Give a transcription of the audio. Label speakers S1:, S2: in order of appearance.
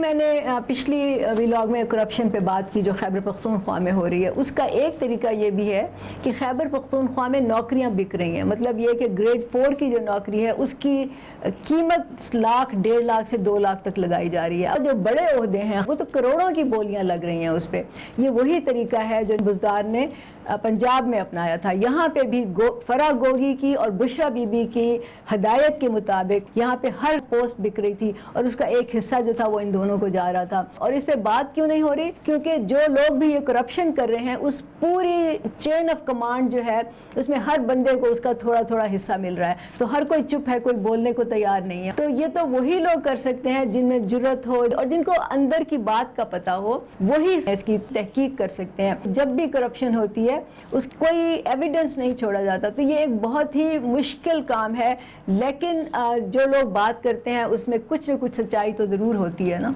S1: میں نے پچھلی ولاگ میں کرپشن پہ بات کی جو خیبر پختونخوا میں ہو رہی ہے. اس کا ایک طریقہ یہ بھی ہے کہ خیبر پختونخوا میں نوکریاں بک رہی ہیں. مطلب یہ کہ گریڈ 4 کی جو نوکری ہے اس کی قیمت لاکھ 1.5 لاکھ سے 2 لاکھ تک لگائی جا رہی ہے. اور جو بڑے عہدے ہیں وہ تو کروڑوں کی بولیاں لگ رہی ہیں اس پہ. یہ وہی طریقہ ہے جو بزدار نے پنجاب میں اپنایا تھا. یہاں پہ بھی فرح گوگی کی اور بشرا بی بی کی ہدایت کے مطابق یہاں پہ ہر پوسٹ بک رہی تھی اور اس کا ایک حصہ جو تھا وہ ان دونوں کو جا رہا تھا. اور اس پہ بات کیوں نہیں ہو رہی؟ کیونکہ جو لوگ بھی یہ کرپشن کر رہے ہیں اس پوری چین آف کمانڈ جو ہے اس میں ہر بندے کو اس کا تھوڑا تھوڑا حصہ مل رہا ہے. تو ہر کوئی چپ ہے, کوئی بولنے کو تیار نہیں ہے. تو یہ تو وہی لوگ کر سکتے ہیں جن میں جرت ہو اور جن کو اندر کی بات کا پتہ ہو, وہی اس کی تحقیق کر سکتے ہیں. جب بھی کرپشن ہوتی ہے اس کوئی ایویڈنس نہیں چھوڑا جاتا. تو یہ ایک بہت ہی مشکل کام ہے, لیکن جو لوگ بات کرتے ہیں اس میں کچھ نہ کچھ سچائی تو ضرور ہوتی ہے نا.